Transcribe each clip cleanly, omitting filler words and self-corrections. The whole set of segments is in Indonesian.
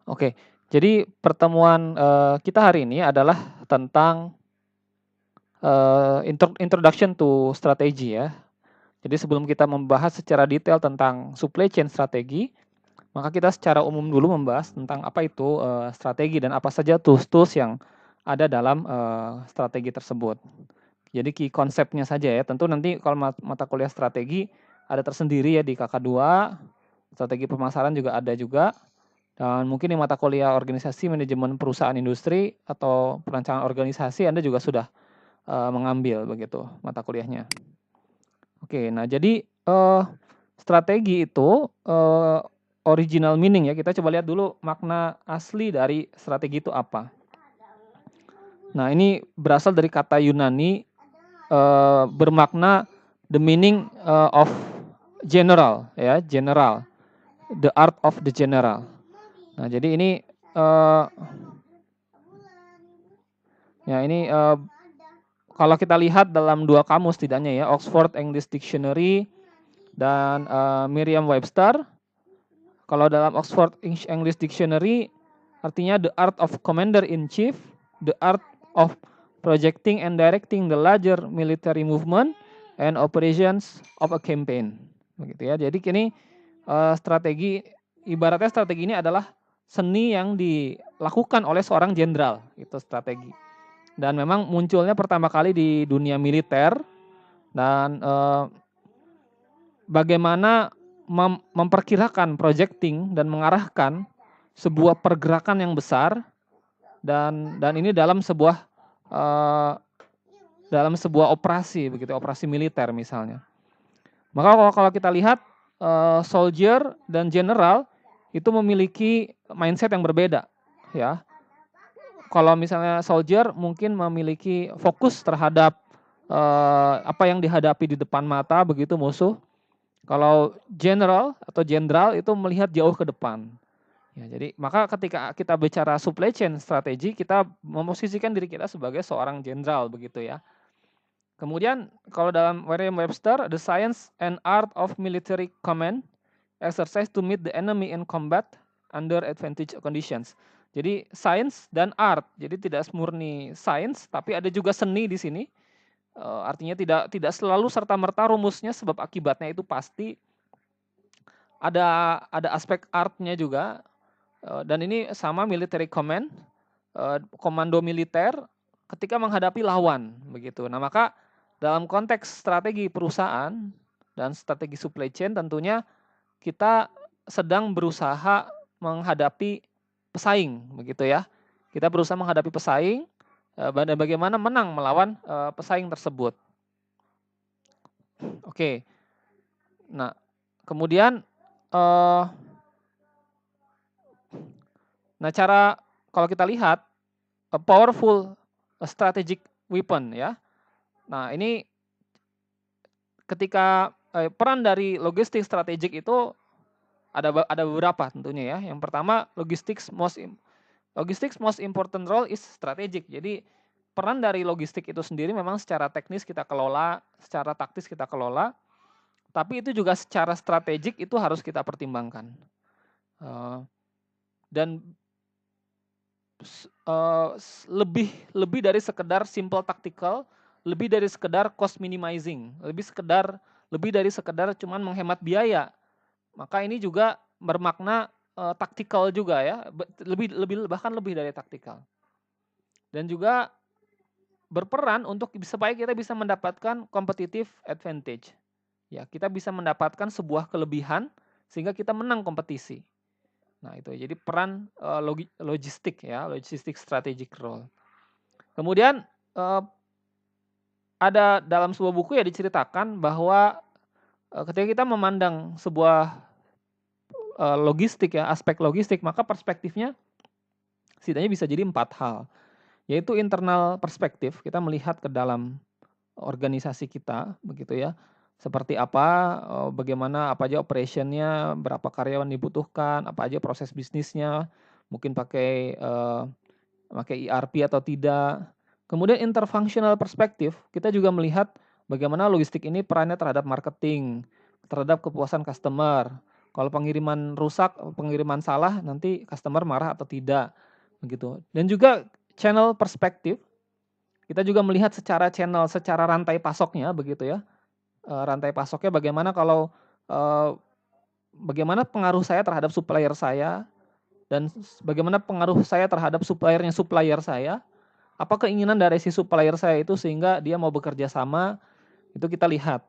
Oke, jadi pertemuan, kita hari ini adalah tentang, introduction to strategy ya. Jadi sebelum kita membahas secara detail tentang supply chain strategi, maka kita secara umum dulu membahas tentang apa itu, strategi dan apa saja tools-tools yang ada dalam, strategi tersebut. Jadi key konsepnya saja ya, tentu nanti kalau mata kuliah strategi ada tersendiri ya di KK2, strategi pemasaran juga ada juga, dan mungkin di mata kuliah organisasi manajemen perusahaan industri atau perancangan organisasi Anda juga sudah, mengambil begitu mata kuliahnya. Oke, nah jadi, strategi itu, original meaning ya, kita coba lihat dulu makna asli dari strategi itu apa. Nah ini berasal dari kata Yunani, bermakna the meaning, of general ya, general, the art of the general. Nah jadi ini, ya ini, kalau kita lihat dalam 2 kamus setidaknya ya, Oxford English Dictionary dan, Merriam-Webster. Kalau dalam Oxford English Dictionary artinya the art of commander in chief, the art of projecting and directing the larger military movement and operations of a campaign. Begitu ya. Jadi kini, strategi ibaratnya strategi ini adalah seni yang dilakukan oleh seorang jenderal, itu strategi. Dan memang munculnya pertama kali di dunia militer dan, bagaimana memperkirakan projecting dan mengarahkan sebuah pergerakan yang besar dan ini eee, dalam sebuah operasi begitu, operasi militer misalnya. Maka kalau kita lihat, soldier dan general itu memiliki mindset yang berbeda ya. Kalau misalnya soldier mungkin memiliki fokus terhadap, apa yang dihadapi di depan mata begitu musuh. Kalau general atau jenderal itu melihat jauh ke depan. Ya, jadi maka ketika kita bicara supply chain strategi, kita memosisikan diri kita sebagai seorang jenderal begitu ya. Kemudian kalau dalam Merriam-Webster, the science and art of military command exercise to meet the enemy in combat under advantage conditions. Jadi science dan art. Jadi tidak murni science, tapi ada juga seni di sini. Artinya tidak selalu serta-merta rumusnya sebab akibatnya itu pasti. Ada aspek artnya juga, dan ini sama military command, komando militer ketika menghadapi lawan begitu. Nah maka dalam konteks strategi perusahaan dan strategi supply chain tentunya kita sedang berusaha menghadapi pesaing begitu ya. Kita berusaha menghadapi pesaing, dan bagaimana menang melawan, pesaing tersebut. Oke. Nah, kemudian, eee, cara kalau kita lihat, a powerful strategic weapon ya. Nah ini ketika, peran dari logistik strategik itu ada beberapa tentunya ya. Yang pertama logistics most important role is strategic. Jadi peran dari logistik itu sendiri memang secara teknis kita kelola, secara taktis kita kelola, tapi itu juga secara strategik itu harus kita pertimbangkan. Dan lebih dari sekedar simple tactical, lebih dari sekedar cost minimizing, lebih dari sekedar cuman menghemat biaya. Maka ini juga bermakna, taktikal juga ya, bahkan lebih dari taktikal. Dan juga berperan untuk supaya kita bisa mendapatkan competitive advantage. Ya, kita bisa mendapatkan sebuah kelebihan sehingga kita menang kompetisi. Nah, itu jadi peran, logistik ya, logistik strategic role. Kemudian, ada dalam sebuah buku ya diceritakan bahwa, ketika kita memandang sebuah, logistik ya, aspek logistik, maka perspektifnya setidaknya bisa jadi 4 hal. Yaitu internal perspektif, kita melihat ke dalam organisasi kita begitu ya. Seperti apa, bagaimana apa aja operation-nya, berapa karyawan dibutuhkan, apa aja proses bisnisnya, mungkin pakai ERP atau tidak. Kemudian interfunctional perspektif, kita juga melihat bagaimana logistik ini perannya terhadap marketing, terhadap kepuasan customer, Kalau pengiriman rusak, pengiriman salah, nanti customer marah atau tidak, begitu. Dan juga channel perspektif, kita juga melihat secara channel, secara rantai pasoknya, begitu ya. Rantai pasoknya bagaimana kalau bagaimana pengaruh saya terhadap supplier saya, dan bagaimana pengaruh saya terhadap suppliernya supplier saya. Apa keinginan dari si supplier saya itu sehingga dia mau bekerja sama, itu kita lihat.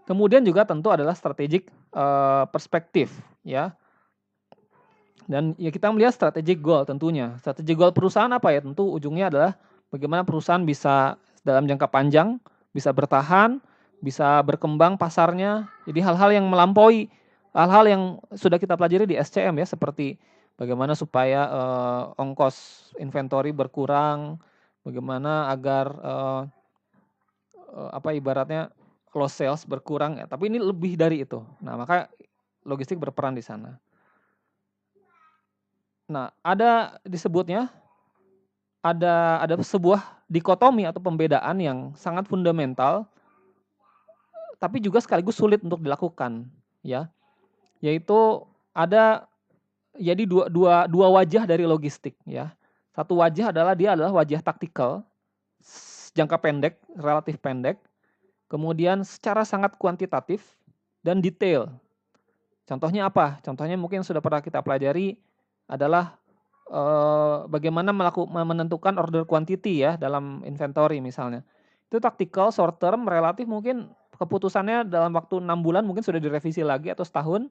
Kemudian juga tentu adalah strategic perspektif, ya. Dan ya kita melihat strategic goal tentunya. Strategic goal perusahaan apa ya? Tentu ujungnya adalah bagaimana perusahaan bisa dalam jangka panjang bisa bertahan, bisa berkembang pasarnya. Jadi hal-hal yang melampaui hal-hal yang sudah kita pelajari di SCM ya, seperti bagaimana supaya ongkos inventory berkurang, bagaimana agar apa ibaratnya close sales berkurang ya, tapi ini lebih dari itu. Nah, maka logistik berperan di sana. Nah, ada disebutnya ada sebuah dikotomi atau pembedaan yang sangat fundamental tapi juga sekaligus sulit untuk dilakukan, ya. Yaitu ada jadi dua wajah dari logistik, ya. Satu wajah dia adalah wajah taktikal, jangka pendek, relatif pendek. Kemudian secara sangat kuantitatif dan detail. Contohnya apa? Contohnya mungkin sudah pernah kita pelajari adalah bagaimana menentukan order quantity ya dalam inventory misalnya. Itu taktikal, short term, relatif mungkin keputusannya dalam waktu 6 bulan mungkin sudah direvisi lagi atau setahun.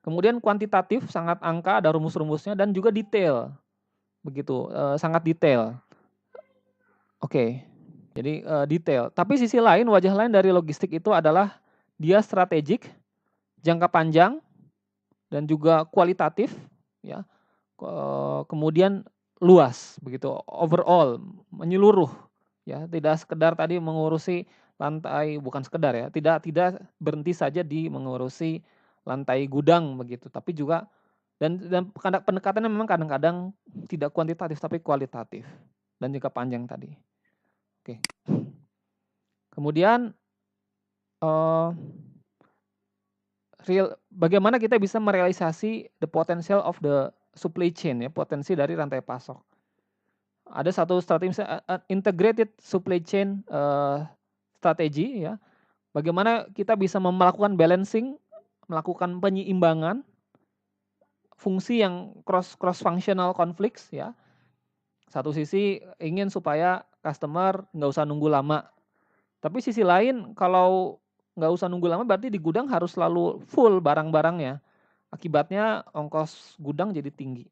Kemudian kuantitatif, sangat angka, ada rumus-rumusnya dan juga detail. Begitu, sangat detail. Oke. Jadi detail. Tapi sisi lain, wajah lain dari logistik itu adalah dia strategik, jangka panjang, dan juga kualitatif, ya. Kemudian luas, begitu. Overall, menyeluruh, ya. Tidak sekedar tadi mengurusi lantai, bukan sekedar ya. Tidak berhenti saja di mengurusi lantai gudang begitu, tapi juga dan pendekatannya memang kadang-kadang tidak kuantitatif tapi kualitatif dan jangka panjang tadi. Oke. Kemudian bagaimana kita bisa merealisasi the potential of the supply chain ya, potensi dari rantai pasok. Ada satu strategi integrated supply chain strategi ya. Bagaimana kita bisa melakukan balancing, melakukan penyeimbangan fungsi yang cross functional conflicts ya. Satu sisi ingin supaya customer nggak usah nunggu lama. Tapi sisi lain kalau nggak usah nunggu lama berarti di gudang harus selalu full barang-barangnya. Akibatnya ongkos gudang jadi tinggi.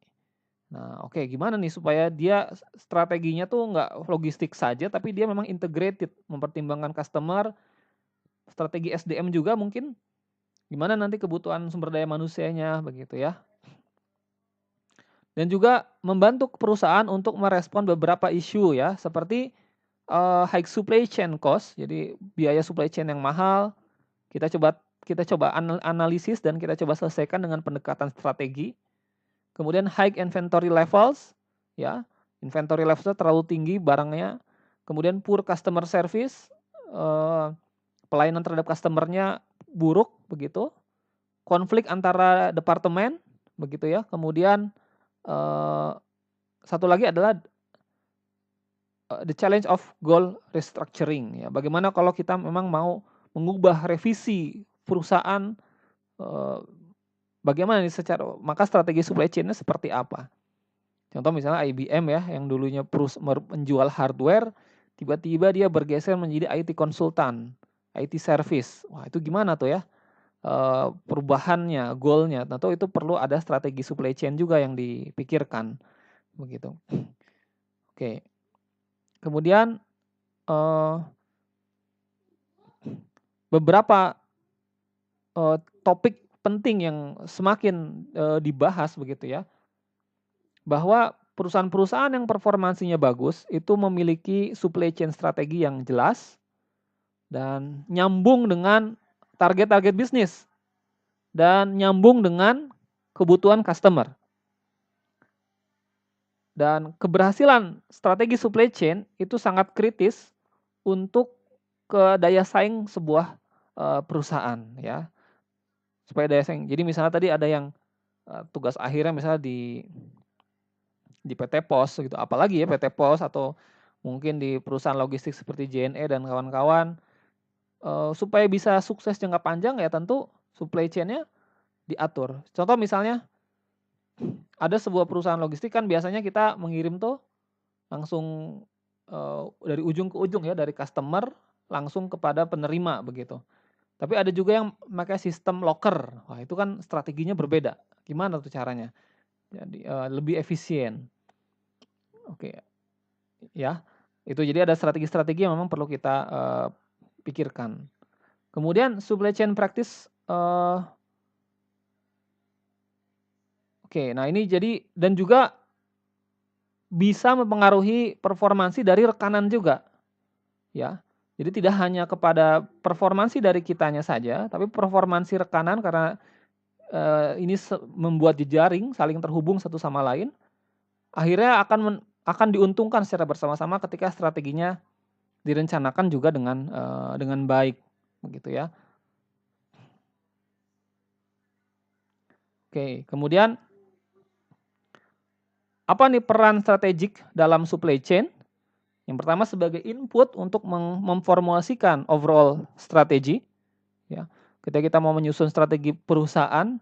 Nah, oke, gimana nih supaya dia strateginya tuh nggak logistik saja, tapi dia memang integrated, mempertimbangkan customer, strategi SDM juga mungkin, gimana nanti kebutuhan sumber daya manusianya, begitu ya. Dan juga membantu perusahaan untuk merespon beberapa isu ya, seperti high supply chain cost, jadi biaya supply chain yang mahal, kita coba analisis dan kita coba selesaikan dengan pendekatan strategi. Kemudian high inventory levels, ya, inventory levels terlalu tinggi barangnya. Kemudian poor customer service, pelayanan terhadap customernya buruk begitu. Konflik antara departemen, begitu ya. Kemudian satu lagi adalah the challenge of goal restructuring, ya. Bagaimana kalau kita memang mau mengubah revisi perusahaan, bagaimana nih maka strategi supply chain-nya seperti apa? Contoh misalnya IBM ya, yang dulunya menjual hardware, tiba-tiba dia bergeser menjadi IT konsultan, IT service. Wah, itu gimana tuh ya? Perubahannya, goal-nya. Tentu itu perlu ada strategi supply chain juga yang dipikirkan, begitu. Oke. Kemudian beberapa topik penting yang semakin dibahas begitu ya, bahwa perusahaan-perusahaan yang performansinya bagus itu memiliki supply chain strategi yang jelas dan nyambung dengan target-target bisnis dan nyambung dengan kebutuhan customer. Dan keberhasilan strategi supply chain itu sangat kritis untuk daya saing sebuah perusahaan ya. supaya daya saing. Jadi misalnya tadi ada yang tugas akhirnya misalnya di PT Pos gitu, apalagi ya PT Pos atau mungkin di perusahaan logistik seperti JNE dan kawan-kawan, supaya bisa sukses jangka panjang ya tentu supply chain-nya diatur. Contoh misalnya ada sebuah perusahaan logistik kan biasanya kita mengirim tuh langsung dari ujung ke ujung ya, dari customer langsung kepada penerima begitu. Tapi ada juga yang pakai sistem locker. Wah, itu kan strateginya berbeda. Gimana tuh caranya? Jadi lebih efisien. Oke, ya. Itu jadi ada strategi-strategi yang memang perlu kita pikirkan. Kemudian supply chain practice oke, nah ini jadi dan juga bisa mempengaruhi performansi dari rekanan juga, ya. Jadi tidak hanya kepada performansi dari kitanya saja, tapi performansi rekanan karena ini membuat jejaring saling terhubung satu sama lain, akhirnya akan diuntungkan secara bersama-sama ketika strateginya direncanakan juga dengan baik, begitu ya. Oke, kemudian apa nih peran strategik dalam supply chain? Yang pertama sebagai input untuk memformulasikan overall strategi, ya. Ketika kita mau menyusun strategi perusahaan,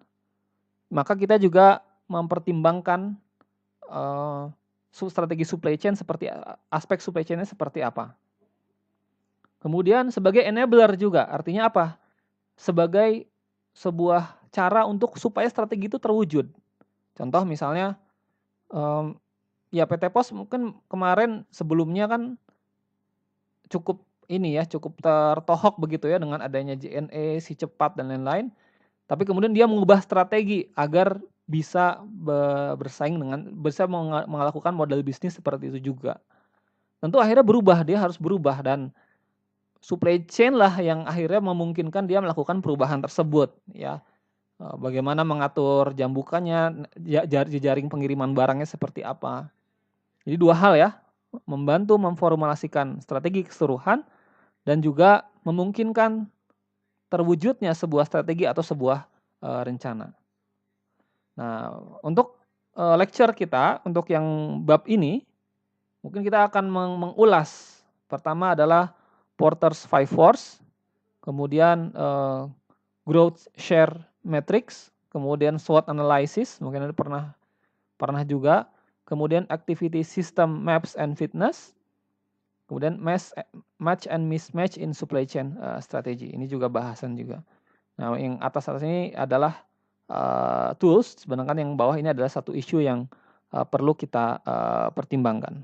maka kita juga mempertimbangkan strategi supply chain seperti aspek supply chain-nya seperti apa. Kemudian sebagai enabler juga, artinya apa? Sebagai sebuah cara untuk supaya strategi itu terwujud. Contoh misalnya, ya PT Pos mungkin kemarin sebelumnya kan cukup tertohok begitu ya dengan adanya JNE, Si Cepat dan lain-lain. Tapi kemudian dia mengubah strategi agar bisa bersaing bisa melakukan model bisnis seperti itu juga. Tentu akhirnya dia harus berubah dan supply chain lah yang akhirnya memungkinkan dia melakukan perubahan tersebut ya. Bagaimana mengatur jam bukanya, jejaring pengiriman barangnya seperti apa. Jadi dua hal ya, membantu memformulasikan strategi keseluruhan dan juga memungkinkan terwujudnya sebuah strategi atau sebuah rencana. Nah, untuk lecture kita, untuk yang bab ini, mungkin kita akan mengulas. Pertama adalah Porter's Five Force, kemudian Growth Share Matrix, kemudian SWOT Analysis, mungkin Anda pernah juga, kemudian Activity System Maps and Fitness, kemudian Match and Mismatch in Supply Chain Strategy, ini juga bahasan juga. Nah, yang atas ini adalah tools, sedangkan yang bawah ini adalah satu isu yang perlu kita pertimbangkan.